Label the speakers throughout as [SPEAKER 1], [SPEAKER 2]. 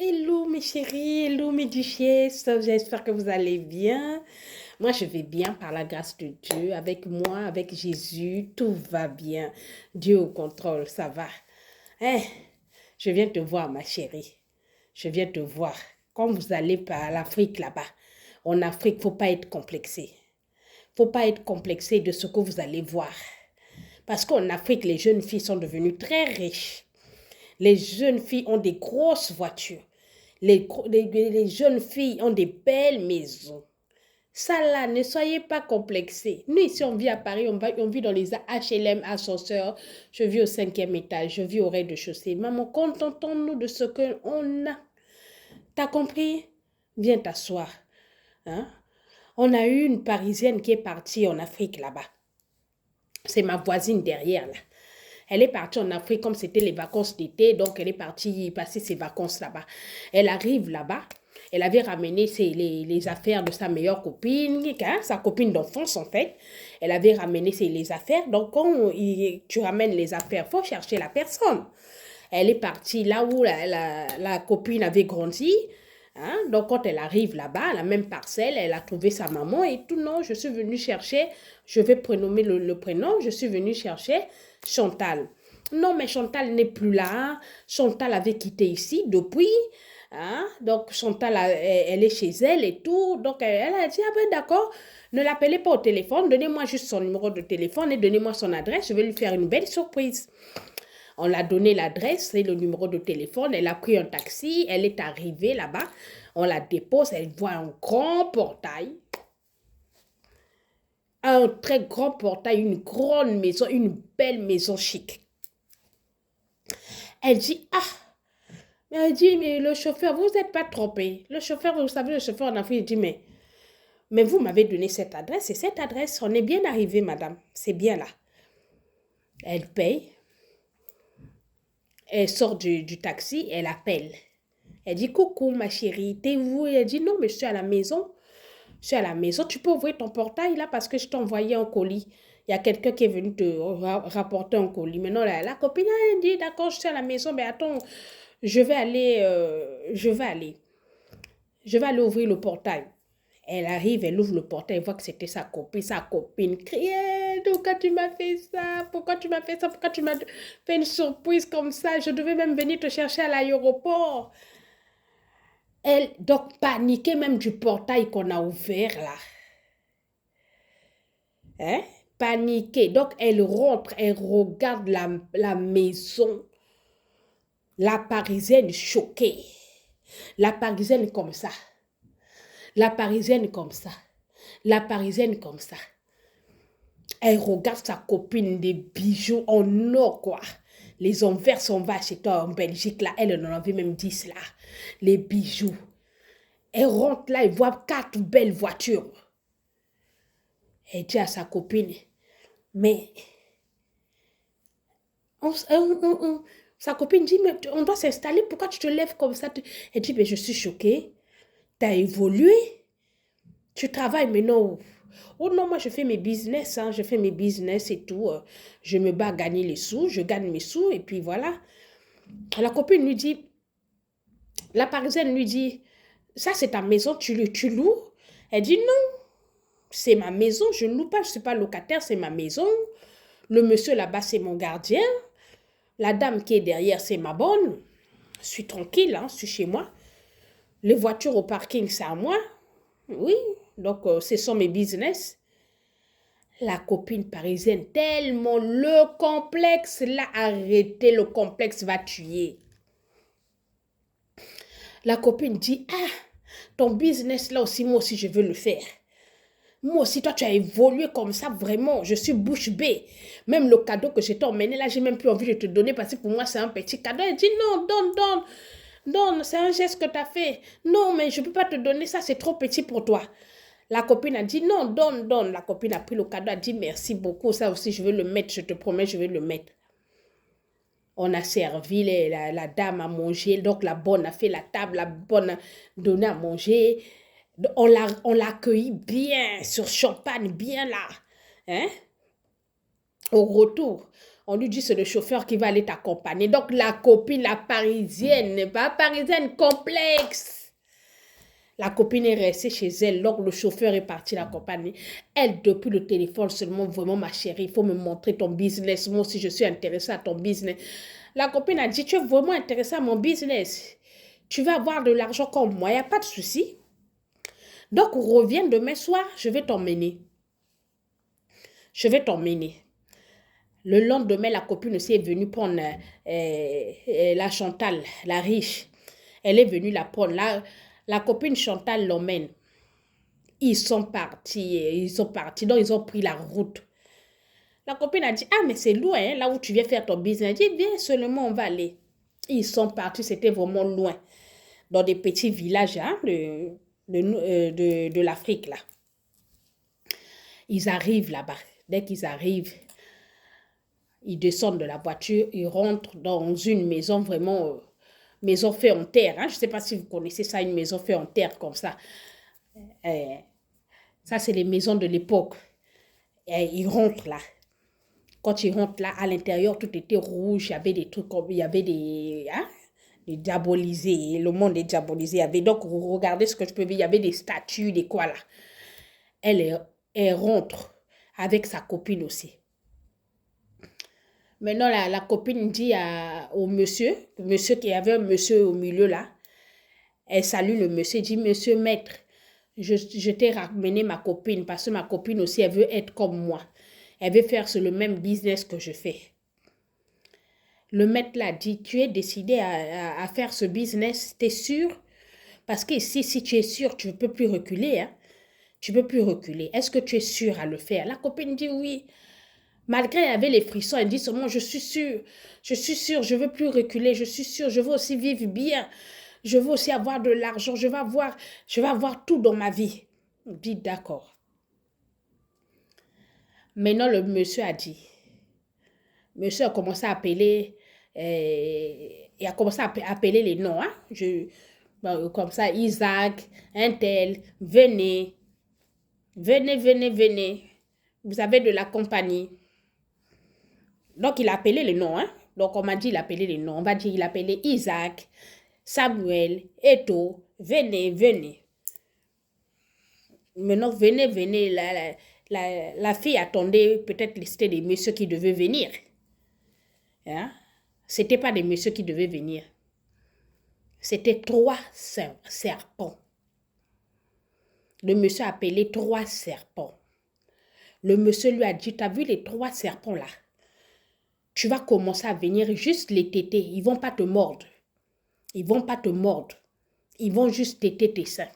[SPEAKER 1] Hello mes chéris, hello mes duchesses, j'espère que vous allez bien. Moi je vais bien par la grâce de Dieu, avec moi, avec Jésus, tout va bien. Dieu au contrôle, ça va. Hein, je viens te voir ma chérie, je viens te voir. Quand vous allez par l'Afrique là-bas, en Afrique, faut pas être complexé. Faut pas être complexé de ce que vous allez voir. Parce qu'en Afrique, les jeunes filles sont devenues très riches. Les jeunes filles ont des grosses voitures. Les jeunes filles ont des belles maisons. Ça là, ne soyez pas complexés. Nous ici, on vit à Paris, on vit dans les HLM, ascenseurs. Je vis au 5e étage, je vis au rez-de-chaussée. Maman, contentons-nous de ce qu'on a. T'as compris? Viens t'asseoir. Hein? On a eu une Parisienne qui est partie en Afrique là-bas. C'est ma voisine derrière là. Elle est partie en Afrique comme c'était les vacances d'été, donc elle est partie passer ses vacances là-bas. Elle arrive là-bas, elle avait ramené les affaires de sa meilleure copine, hein, sa copine d'enfance en fait. Elle avait ramené les affaires, donc quand tu ramènes les affaires, il faut chercher la personne. Elle est partie là où la copine avait grandi. Hein? Donc, quand elle arrive là-bas, à la même parcelle, elle a trouvé sa maman et tout. Non, je suis venue chercher, je vais prénommer le prénom, je suis venue chercher Chantal. Non, mais Chantal n'est plus là. Chantal avait quitté ici depuis. Hein? Donc, Chantal, elle est chez elle et tout. Donc, elle a dit, ah ben d'accord, ne l'appelez pas au téléphone, donnez-moi juste son numéro de téléphone et donnez-moi son adresse, je vais lui faire une belle surprise. On l'a donné l'adresse et le numéro de téléphone. Elle a pris un taxi. Elle est arrivée là-bas. On la dépose. Elle voit un grand portail. Un très grand portail. Une grande maison. Une belle maison chic. Elle dit, ah. Elle dit, mais le chauffeur, vous n'êtes pas trompé. Le chauffeur, vous savez, le chauffeur en Afrique, il dit, mais vous m'avez donné cette adresse. Et cette adresse, on est bien arrivé, madame. C'est bien là. Elle paye. Elle sort du taxi, elle appelle. Elle dit, coucou ma chérie, t'es où? Elle dit, non, mais je suis à la maison. Je suis à la maison. Tu peux ouvrir ton portail là parce que je t'ai envoyé un colis. Il y a quelqu'un qui est venu te rapporter un colis. Maintenant, la copine, elle dit, d'accord, je suis à la maison, mais attends, je vais aller, je vais aller ouvrir le portail. Elle arrive, elle ouvre le portail, elle voit que c'était sa copine. Sa copine criait, pourquoi tu m'as fait ça? Pourquoi tu m'as fait ça? Pourquoi tu m'as fait une surprise comme ça? Je devais même venir te chercher à l'aéroport. Elle, donc, paniquée même du portail qu'on a ouvert là. Hein? Paniquée. Donc, elle rentre, elle regarde la maison. La Parisienne choquée. La Parisienne comme ça. La Parisienne comme ça. La Parisienne comme ça. Elle regarde sa copine des bijoux en or, quoi. Les envers sont va chez toi en Belgique, là. Elle en avait même 10, là. Les bijoux. Elle rentre là, elle voit 4 belles voitures. Elle dit à sa copine, mais sa copine dit, mais on doit s'installer, pourquoi tu te lèves comme ça? Elle dit, mais je suis choquée. Tu as évolué. Tu travailles maintenant. Oh non, moi je fais mes business, hein, je fais mes business et tout. Je me bats à gagner les sous, je gagne mes sous et puis voilà. La copine lui dit, la Parisienne lui dit, ça c'est ta maison, tu loues? Elle dit non, c'est ma maison, je ne loue pas, je ne suis pas locataire, c'est ma maison. Le monsieur là-bas, c'est mon gardien. La dame qui est derrière, c'est ma bonne. Je suis tranquille, hein, je suis chez moi. Les voitures au parking, c'est à moi. Oui, donc ce sont mes business. La copine parisienne, tellement le complexe l'a arrêté, le complexe va tuer. La copine dit, ah, ton business là aussi, moi aussi je veux le faire. Moi aussi, toi, tu as évolué comme ça, vraiment. Je suis bouche bée. Même le cadeau que je t'ai emmené, là, j'ai même plus envie de te donner parce que pour moi, c'est un petit cadeau. Elle dit, non, donne, c'est un geste que tu as fait. Non, mais je ne peux pas te donner ça, c'est trop petit pour toi. La copine a dit, non, donne. La copine a pris le cadeau, a dit, merci beaucoup. Ça aussi, je vais le mettre, je te promets, je vais le mettre. On a servi, la dame a mangé, donc la bonne a fait la table, la bonne a donné à manger. On l'a accueilli bien, sur champagne, bien là. Hein? Au retour, On lui dit c'est le chauffeur qui va aller t'accompagner. Donc la copine, la parisienne, pas parisienne, complexe. La copine est restée chez elle, donc le chauffeur est parti l'accompagner. Elle, depuis le téléphone seulement, vraiment ma chérie, il faut me montrer ton business. Moi aussi, je suis intéressée à ton business. La copine a dit, tu es vraiment intéressée à mon business. Tu vas avoir de l'argent comme moi, il n'y a pas de souci. Donc, reviens demain soir, je vais t'emmener. Je vais t'emmener. Le lendemain, la copine aussi est venue prendre la Chantal, la riche. Elle est venue la prendre. La copine Chantal l'emmène. Ils sont partis, donc ils ont pris la route. La copine a dit, ah mais c'est loin, hein, là où tu viens faire ton business. Elle dit, viens seulement, on va aller. Ils sont partis, c'était vraiment loin. Dans des petits villages hein, de l'Afrique, là. Ils arrivent là-bas. Dès qu'ils arrivent, ils descendent de la voiture, ils rentrent dans une maison vraiment, maison faite en terre. Hein. Je ne sais pas si vous connaissez ça, une maison faite en terre comme ça. Ça, c'est les maisons de l'époque. Ils rentrent là. Quand ils rentrent là, à l'intérieur, tout était rouge. Il y avait des trucs comme, il y avait des diabolisés. Le monde est diabolisé. Il y avait, donc, regardez ce que je peux dire. Il y avait des statues, des quoi là. Elle rentre avec sa copine aussi. Maintenant, la copine dit au monsieur qui avait un monsieur au milieu là, elle salue le monsieur, dit, monsieur maître, je t'ai ramené ma copine parce que ma copine aussi, elle veut être comme moi. Elle veut faire le même business que je fais. Le maître l'a dit, tu es décidé à faire ce business, t'es sûr? Parce que ici, si tu es sûr, tu ne peux plus reculer. Hein? Tu ne peux plus reculer. Est-ce que tu es sûr à le faire? La copine dit oui. Malgré elle avait les frissons, elle dit seulement, je suis sûre, je ne veux plus reculer, je suis sûre, je veux aussi vivre bien, je veux aussi avoir de l'argent, je vais avoir tout dans ma vie. On dit d'accord. Maintenant, le monsieur a dit, monsieur a commencé à appeler, il a commencé à appeler les noms, hein? Comme ça, Isaac, un tel, venez, vous avez de la compagnie. Donc, il a appelé les noms, hein? Donc, on m'a dit il a appelé les noms. On va dire il a appelé Isaac, Samuel, Eto, venez. Maintenant, venez. La fille attendait peut-être c'était des messieurs qui devaient venir. Hein? Ce n'était pas des messieurs qui devaient venir. C'était 3 serpents. Le monsieur a appelé 3 serpents. Le monsieur lui a dit, tu as vu les 3 serpents là? Tu vas commencer à venir juste les téter. Ils ne vont pas te mordre. Ils vont juste téter tes seins.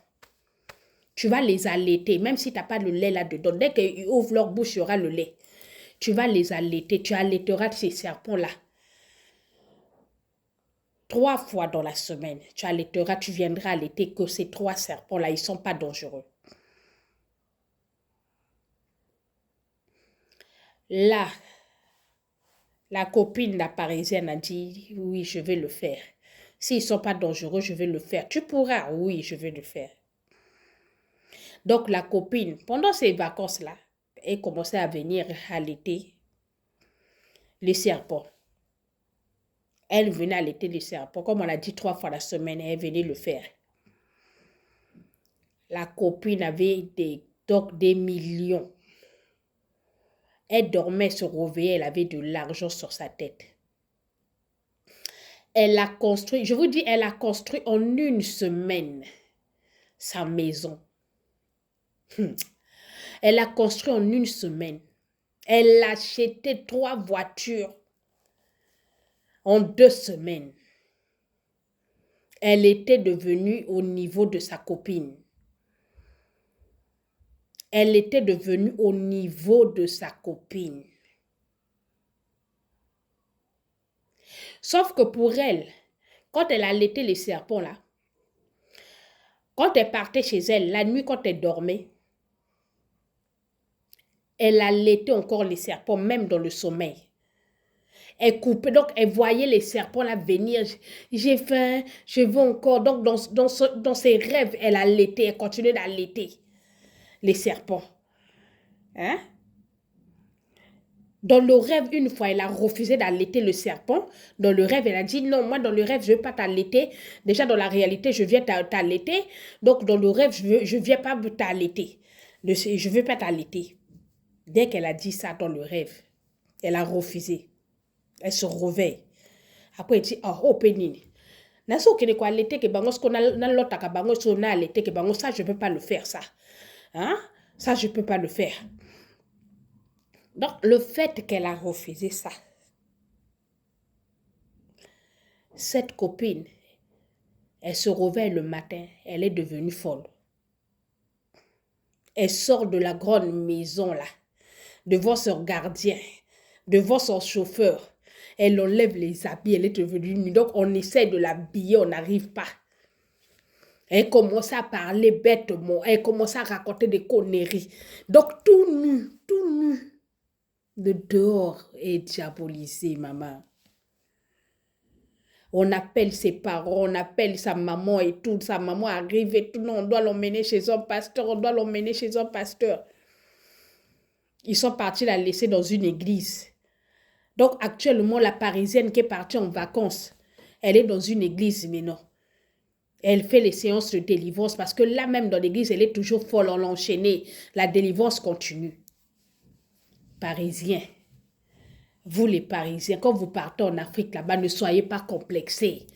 [SPEAKER 1] Tu vas les allaiter, même si tu n'as pas le lait là-dedans. Dès qu'ils ouvrent leur bouche, il y aura le lait. Tu vas les allaiter. Tu allaiteras ces serpents-là. 3 fois dans la semaine. Tu allaiteras, tu viendras allaiter que ces 3 serpents-là, ils ne sont pas dangereux. Là, la copine, la parisienne, a dit, oui, je vais le faire. S'ils ne sont pas dangereux, je vais le faire. Tu pourras, oui, je vais le faire. Donc, la copine, pendant ces vacances-là, elle commençait à venir allaiter les serpents. Elle venait allaiter les serpents. Comme on l'a dit 3 fois la semaine, elle venait le faire. La copine avait des millions. Elle dormait, se réveillait, elle avait de l'argent sur sa tête. Elle a construit, je vous dis, elle a construit en 1 semaine sa maison. Elle a construit en 1 semaine. Elle a acheté 3 voitures en 2 semaines. Elle était devenue au niveau de sa copine. Elle était devenue au niveau de sa copine. Sauf que pour elle, quand elle allaitait les serpents là, quand elle partait chez elle, la nuit quand elle dormait, elle allaitait encore les serpents, même dans le sommeil. Elle coupait, donc elle voyait les serpents là venir. J'ai faim, je veux encore. Donc dans ses rêves, elle allaitait, elle continuait d'allaiter les serpents. Hein? Dans le rêve, une fois, elle a refusé d'allaiter le serpent. Dans le rêve, elle a dit, non, moi, dans le rêve, je ne veux pas t'allaiter. Déjà, dans la réalité, je viens t'allaiter. Donc, dans le rêve, je ne viens pas t'allaiter. Je ne veux pas t'allaiter. Dès qu'elle a dit ça dans le rêve, elle a refusé. Elle se réveille. Après, elle dit, oh, pénine. Naso kene ko allaiter que bango qu'on a l'autre ka bango so na allaiter que bango ça je peux pas le faire ça. Hein? Ça je peux pas le faire. Donc le fait qu'elle a refusé ça. Cette copine, elle se réveille le matin, elle est devenue folle. Elle sort de la grande maison là, devant son gardien, devant son chauffeur. Elle enlève les habits, elle est devenue nue. Donc on essaie de l'habiller, on n'arrive pas. Elle commence à parler bêtement, elle commence à raconter des conneries. Donc tout nu, le dehors est diabolisé, maman. On appelle ses parents, on appelle sa maman et tout. Sa maman arrive et tout. Non, on doit l'emmener chez un pasteur, on doit l'emmener chez un pasteur. Ils sont partis la laisser dans une église. Donc actuellement, la Parisienne qui est partie en vacances, elle est dans une église maintenant. Elle fait les séances de délivrance parce que là même dans l'église, elle est toujours folle, on l'a enchaînée. La délivrance continue. Parisiens. Vous les Parisiens, quand vous partez en Afrique là-bas, ne soyez pas complexés.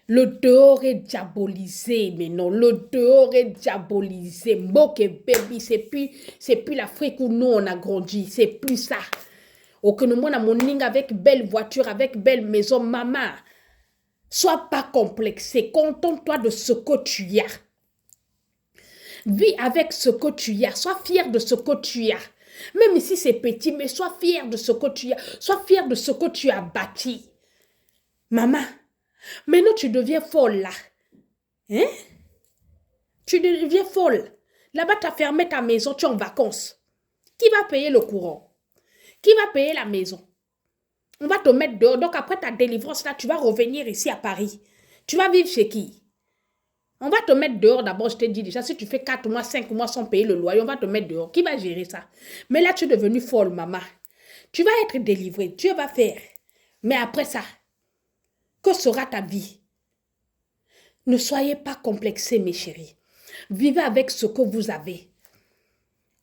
[SPEAKER 1] Le dehors est diabolisé, mais non, le dehors est diabolisé. Moke baby, c'est plus l'Afrique où nous on a grandi, c'est plus ça. Aucun monde a mon ligne avec belle voiture, avec belle maison, maman. Sois pas complexé, contente-toi de ce que tu as. Vis avec ce que tu as, sois fier de ce que tu as. Même si c'est petit, mais sois fier de ce que tu as. Sois fier de ce que tu as bâti. Maman, maintenant tu deviens folle là. Hein? Tu deviens folle. Là-bas, tu as fermé ta maison, tu es en vacances. Qui va payer le courant? Qui va payer la maison? On va te mettre dehors. Donc après ta délivrance là, tu vas revenir ici à Paris. Tu vas vivre chez qui? On va te mettre dehors d'abord, je t'ai dit déjà, si tu fais 4 mois, 5 mois sans payer le loyer, on va te mettre dehors. Qui va gérer ça? Mais là, tu es devenue folle, maman. Tu vas être délivrée, Dieu va faire. Mais après ça, que sera ta vie? Ne soyez pas complexés, mes chéris. Vivez avec ce que vous avez.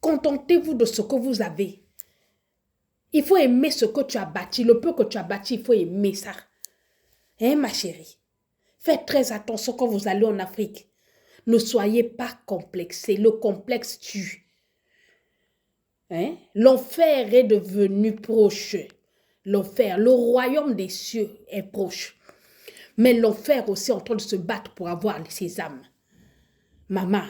[SPEAKER 1] Contentez-vous de ce que vous avez. Il faut aimer ce que tu as bâti. Le peu que tu as bâti, il faut aimer ça. Hein, ma chérie? Faites très attention quand vous allez en Afrique. Ne soyez pas complexés. Le complexe tue. Hein? L'enfer est devenu proche. L'enfer, le royaume des cieux est proche. Mais l'enfer aussi est en train de se battre pour avoir ses âmes. Maman,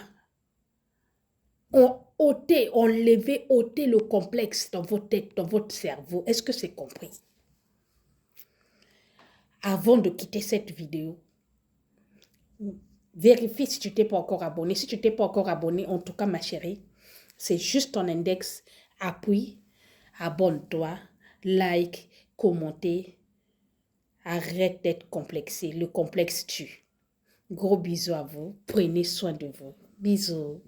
[SPEAKER 1] ôtez le complexe dans votre tête, dans votre cerveau. Est-ce que c'est compris? Avant de quitter cette vidéo, vérifie si tu t'es pas encore abonné. Si tu t'es pas encore abonné, en tout cas, ma chérie, c'est juste ton index. Appuie, abonne-toi, like, commentez. Arrête d'être complexé. Le complexe tue. Gros bisous à vous. Prenez soin de vous. Bisous.